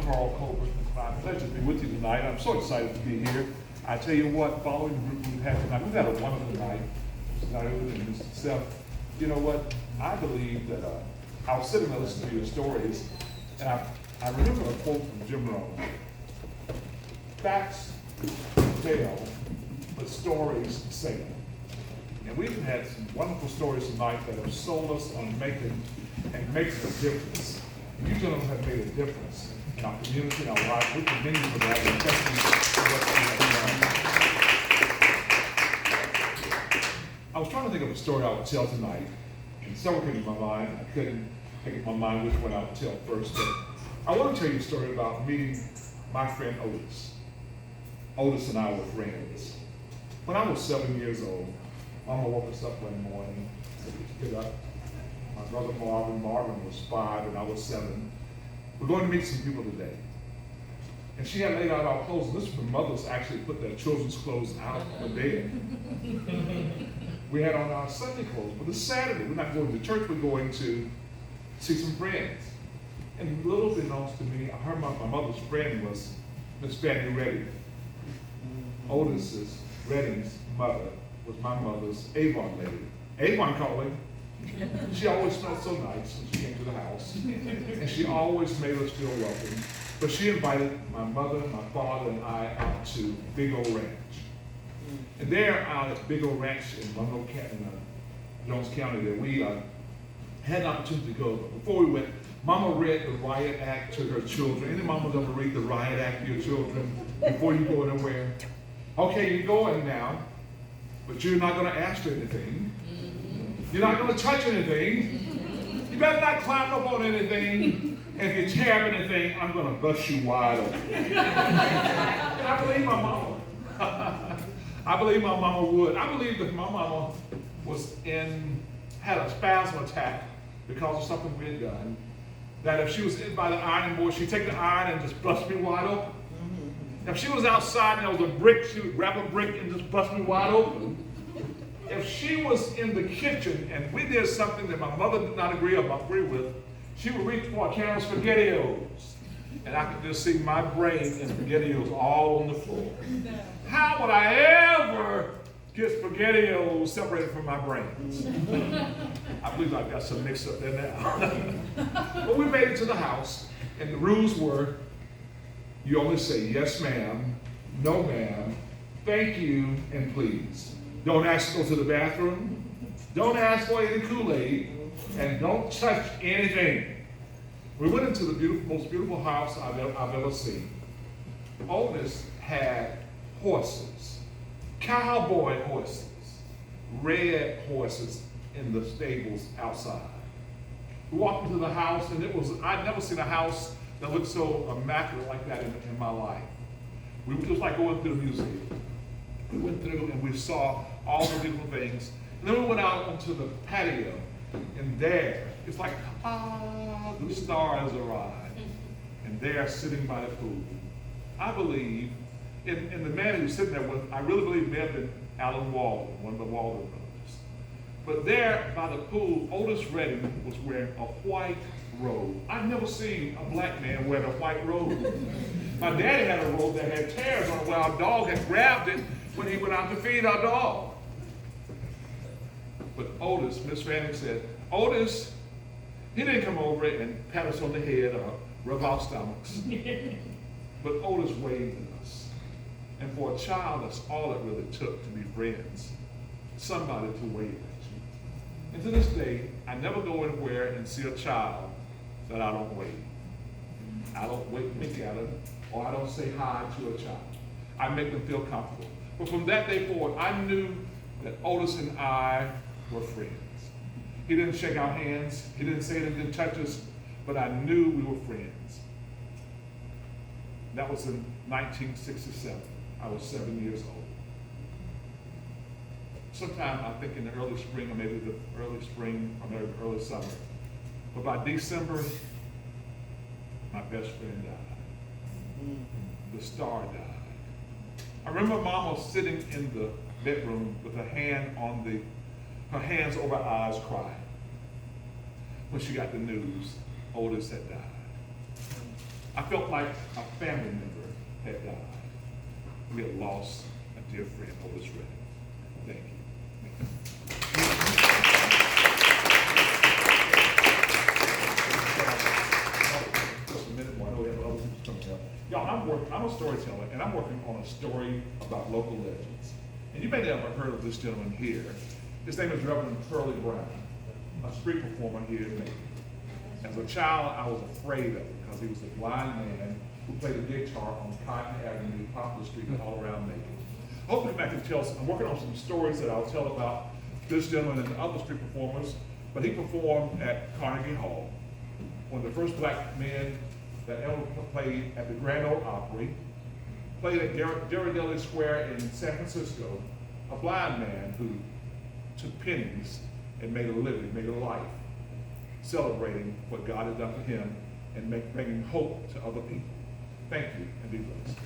Colbert. It's my pleasure to be with you tonight. I'm so excited to be here. I tell you what, following the group we've had tonight, we've had a wonderful night. Mr. Naomi and Mr. Seth. You know what? I believe that I was sitting and listening to your stories, and I remember a quote from Jim Rohn. Facts tell, but stories sell. And we've had some wonderful stories tonight that have sold us on making a difference. You gentlemen have made a difference in our community, in our life. We commend you for that, and thank you for what you have done. I was trying to think of a story I would tell tonight, and several came to my mind. I couldn't think of my mind which one I would tell first, but I want to tell you a story about meeting my friend Otis. Otis and I were friends. When I was 7 years old, Mama woke us up one morning, said, "Get up." My brother Marvin was 5 and I was 7. We're going to meet some people today. And she had laid out our clothes, and this is when mothers actually put their children's clothes out on the bed. We had on our Sunday clothes, but it's Saturday. We're not going to church, we're going to see some friends. And little beknownst to me, her my mother's friend was Miss Fanny Redding. Otis's Redding's mother was my mother's Avon lady. Avon calling. She always smelled so nice when she came to the house. And she always made us feel welcome. But she invited my mother, my father, and I out to Big Old Ranch. And there out at Big Old Ranch in Monroe County, Jones County, that we had an opportunity to go. But before we went, Mama read the Riot Act to her children. Any mama's ever read the Riot Act to your children before you go anywhere? Okay, you're going now, but you're not going to ask for anything. You're not going to touch anything. You better not climb up on anything. And if you tear up anything, I'm going to bust you wide open. And I believe my mama. I believe my mama would. I believe that my mama had a spasm attack because of something we had done. That if she was in by the ironing board, she'd take the iron and just bust me wide open. If she was outside and there was a brick, she would grab a brick and just bust me wide open. If she was in the kitchen and we did something that my mother did not agree with, she would reach for a can of SpaghettiOs. And I could just see my brain and SpaghettiOs all on the floor. How would I ever get SpaghettiOs separated from my brains? I believe I've got some mix up there now. But we made it to the house, and the rules were, you only say yes ma'am, no ma'am, thank you, and please. Don't ask to go to the bathroom. Don't ask for any Kool-Aid. And don't touch anything. We went into the most beautiful house I've ever seen. Otis had horses, cowboy horses, red horses in the stables outside. We walked into the house, and I'd never seen a house that looked so immaculate like that in my life. We were just like going through the museum. We went through and we saw all the beautiful things. And then we went out onto the patio, and there, it's like, the stars arrived. And there, sitting by the pool, I believe, and the man who was sitting there with, I really believe may have been Alan Walden, one of the Walden brothers. But there by the pool, Otis Redding was wearing a white robe. I've never seen a black man wearing a white robe. My daddy had a robe that had tears on it where our dog had grabbed it when he went out to feed our dog. But Otis, Miss Fanning said, Otis, he didn't come over and pat us on the head or rub our stomachs. But Otis waved at us. And for a child, that's all it really took to be friends. Somebody to wave at you. And to this day, I never go anywhere and see a child that I don't wave. I don't wink at them, or I don't say hi to a child. I make them feel comfortable. But from that day forward, I knew that Otis and I were friends. He didn't shake our hands. He didn't say he didn't touch us, but I knew we were friends. That was in 1967. I was 7 years old. Sometime, I think in the early spring, or maybe the early spring, or maybe the early summer. But by December, my best friend died. The star died. I remember Mama sitting in the bedroom with her hands over her eyes crying when she got the news Otis had died. I felt like a family member had died. We had lost a dear friend, Otis Redding. Thank you. Just a minute more. I know we have other people coming up. Y'all, I'm a storyteller, and I'm working on a story about local legends. And you may never have heard of this gentleman here. His name is Reverend Curly Brown, a street performer here in Macon. As a child, I was afraid of him because he was a blind man who played a guitar on Cotton Avenue, Poplar Street, and all around Macon. Hopefully, I can tell. I'm working on some stories that I'll tell about this gentleman and other street performers. But he performed at Carnegie Hall, one of the first black men that ever played at the Grand Ole Opry, played at Ghirardelli Square in San Francisco, a blind man who took pennies and made a living, made a life, celebrating what God had done for him and bringing hope to other people. Thank you, and be blessed.